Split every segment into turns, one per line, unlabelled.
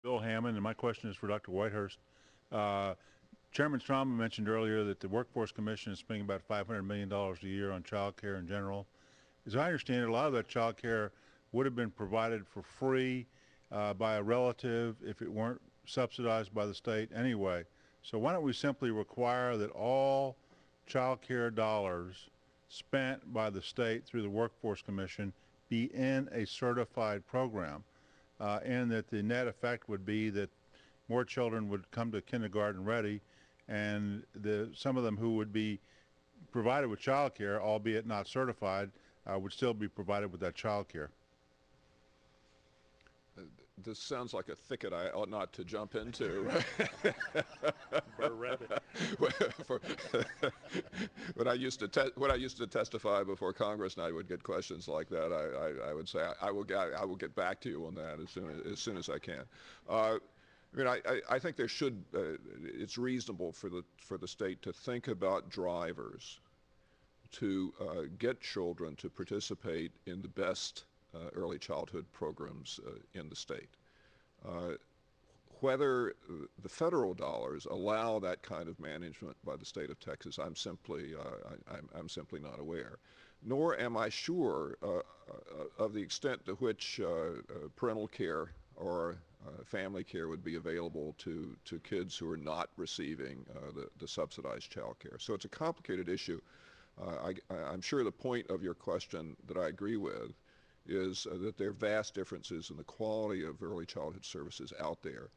Bill Hammond, and my question is for Dr. Whitehurst. Uh, Chairman Strama mentioned earlier that the Workforce Commission is spending about $500 million a year on child care in general. As I understand it, a lot of that child care would have been provided for free by a relative if it weren't subsidized by the state anyway. So why don't we simply require that all child care dollars spent by the state through the Workforce Commission be in a certified program, and that the net effect would be that more children would come to kindergarten ready, and some of them who would be provided with child care, albeit not certified, would still be provided with that child care.
This sounds like a thicket I ought not to jump into. When I used to testify before Congress, and I would get questions like that, I would say I will get back to you on that as soon as I can. I think there should it's reasonable for the state to think about drivers to get children to participate in the best early childhood programs in the state. Whether the federal dollars allow that kind of management by the state of Texas, I'm simply not aware. Nor am I sure of the extent to which parental care or family care would be available to kids who are not receiving the subsidized child care. So it's a complicated issue. I'm sure the point of your question that I agree with is that there are vast differences in the quality of early childhood services out there,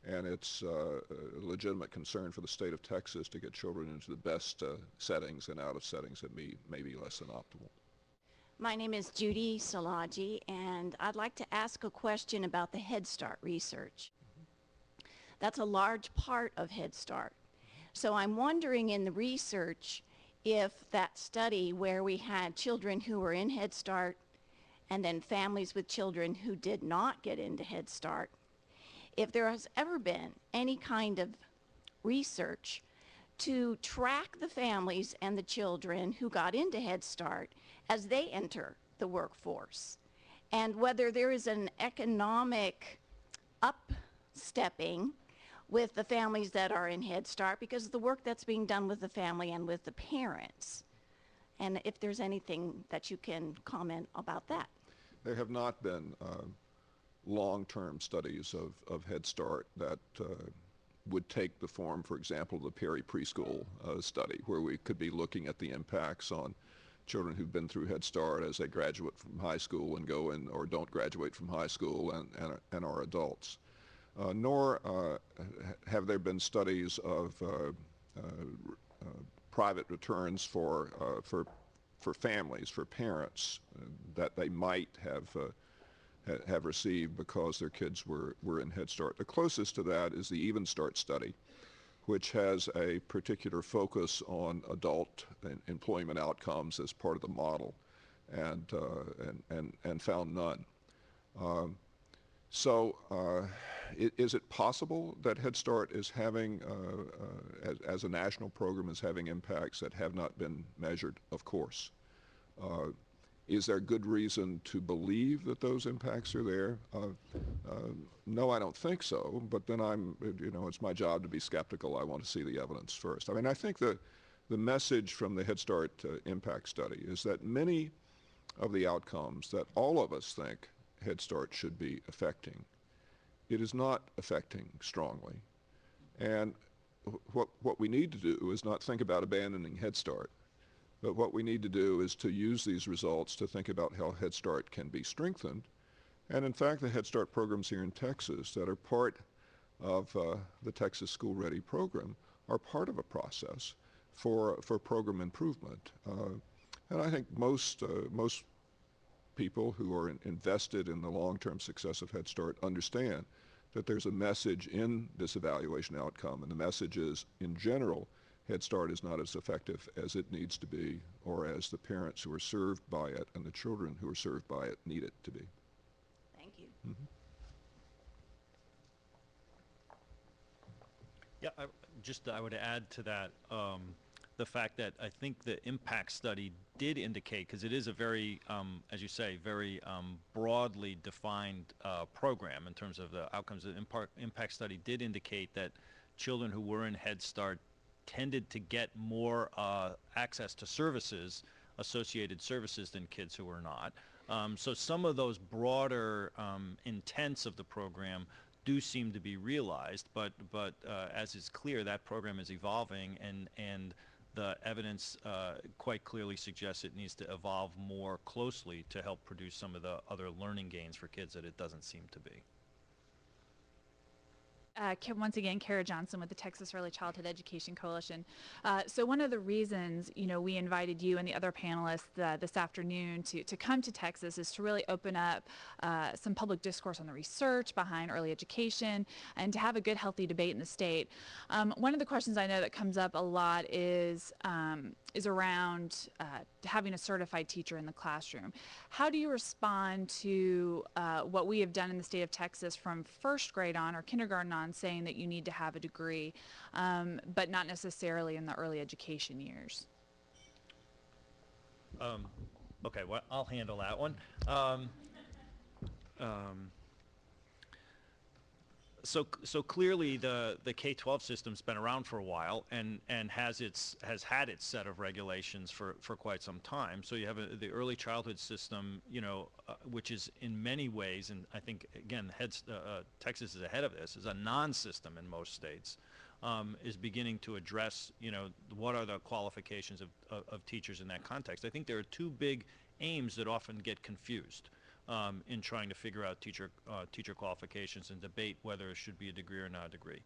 and it's a legitimate concern for the state of Texas to get children into the best settings and out of settings that may be less than optimal.
My name is Judy Salaji, and I'd like to ask a question about the Head Start research. That's a large part of Head Start. So I'm wondering in the research if that study where we had children who were in Head Start and then families with children who did not get into Head Start, if there has ever been any kind of research to track the families and the children who got into Head Start as they enter the workforce, and whether there is an economic upstepping with the families that are in Head Start because of the work that's being done with the family and with the parents. And if there's anything that you can comment about that.
There have not been long-term studies of Head Start that would take the form, for example, of the Perry preschool study, where we could be looking at the impacts on children who've been through Head Start as they graduate from high school and go in, or don't graduate from high school and are adults. Nor have there been studies of private returns for families, for parents, that they might have received because their kids were in Head Start. The closest to that is the Even Start study, which has a particular focus on adult employment outcomes as part of the model, and found none. Is it possible that Head Start is having, as a national program, is having impacts that have not been measured? Of course. Is there good reason to believe that those impacts are there? No, I don't think so, but then it's my job to be skeptical. I want to see the evidence first. I mean, I think the message from the Head Start impact study is that many of the outcomes that all of us think Head Start should be affecting, it is not affecting strongly. And what we need to do is not think about abandoning Head Start, but what we need to do is to use these results to think about how Head Start can be strengthened. And in fact, the Head Start programs here in Texas that are part of the Texas School Ready program are part of a process for program improvement. And I think most people who are invested in the long-term success of Head Start understand that there's a message in this evaluation outcome, and the message is, in general, Head Start is not as effective as it needs to be, or as the parents who are served by it and the children who are served by it need it to be.
Thank you.
Mm-hmm.
Yeah, I would add to that. the fact that I think the impact study did indicate, because it is a very, as you say, very broadly defined program in terms of the outcomes. The impact study did indicate that children who were in Head Start tended to get more access to services, associated services, than kids who were not. So some of those broader intents of the program do seem to be realized, but as is clear, that program is evolving, and the evidence quite clearly suggests it needs to evolve more closely to help produce some of the other learning gains for kids that it doesn't seem to be.
Once again, Kara Johnson with the Texas Early Childhood Education Coalition. So one of the reasons, we invited you and the other panelists this afternoon to come to Texas is to really open up some public discourse on the research behind early education and to have a good, healthy debate in the state. One of the questions I know that comes up a lot is around having a certified teacher in the classroom. How do you respond to what we have done in the state of Texas from first grade on or kindergarten on, saying that you need to have a degree, but not necessarily in the early education years?
Okay, well, I'll handle that one. So clearly the K-12 system's been around for a while and has had its set of regulations for quite some time. So you have the early childhood system, which is in many ways, and I think again Texas is ahead of this, is a non-system in most states, is beginning to address what are the qualifications of teachers in that context. I think there are two big aims that often get confused in trying to figure out teacher qualifications and debate whether it should be a degree or not a degree.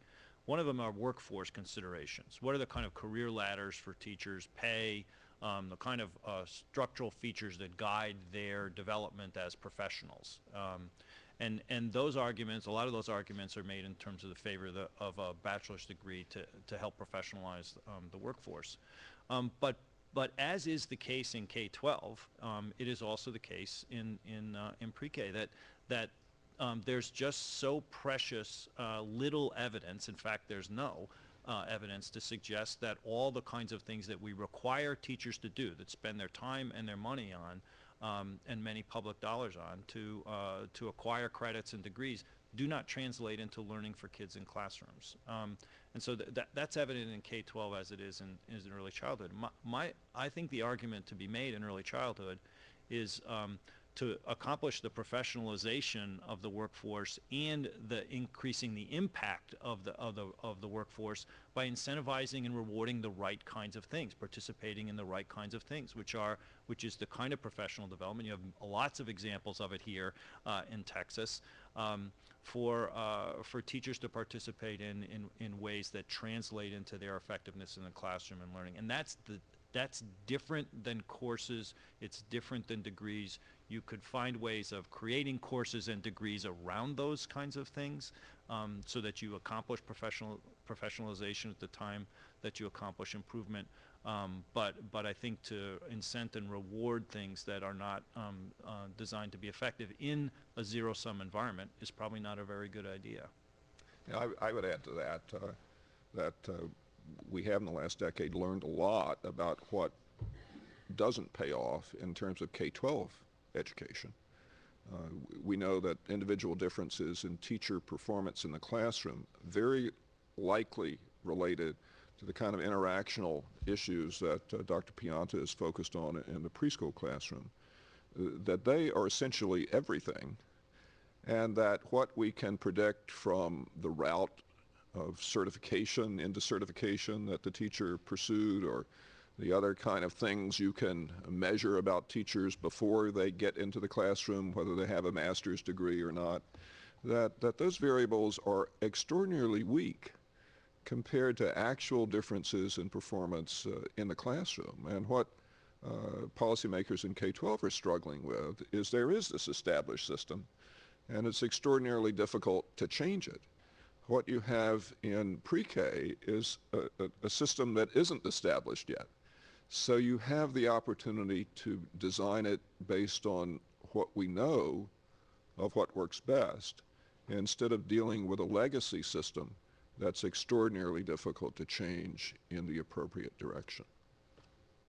One of them are workforce considerations. What are the kind of career ladders for teachers, pay, the kind of structural features that guide their development as professionals? And those arguments, a lot of those arguments are made in terms of the favor of a bachelor's degree to help professionalize the workforce. But as is the case in K-12, it is also the case in pre-K that there's just so precious little evidence. In fact, there's no evidence to suggest that all the kinds of things that we require teachers to do, that spend their time and their money on, and many public dollars on, to acquire credits and degrees, do not translate into learning for kids in classrooms. And so that's evident in K-12 as it is in early childhood. I think the argument to be made in early childhood is to accomplish the professionalization of the workforce and the increasing the impact of the workforce by incentivizing and rewarding the right kinds of things, participating in the right kinds of things, which is the kind of professional development. You have lots of examples of it here in Texas. For teachers to participate in ways that translate into their effectiveness in the classroom and learning. And that's different than courses. It's different than degrees. You could find ways of creating courses and degrees around those kinds of things, so that you accomplish professionalization at the time that you accomplish improvement. But I think to incent and reward things that are not designed to be effective in a zero-sum environment is probably not a very good idea.
Yeah, I would add to that we have in the last decade learned a lot about what doesn't pay off in terms of K-12 education. We know that individual differences in teacher performance in the classroom very likely related to the kind of interactional issues that Dr. Pianta is focused on in the preschool classroom, that they are essentially everything, and that what we can predict from the route of certification into certification that the teacher pursued, or the other kind of things you can measure about teachers before they get into the classroom, whether they have a master's degree or not, that those variables are extraordinarily weak compared to actual differences in performance in the classroom. And what policymakers in K-12 are struggling with is there is this established system, and it's extraordinarily difficult to change it. What you have in pre-K is a system that isn't established yet. So you have the opportunity to design it based on what we know of what works best, instead of dealing with a legacy system that's extraordinarily difficult to change in the appropriate direction.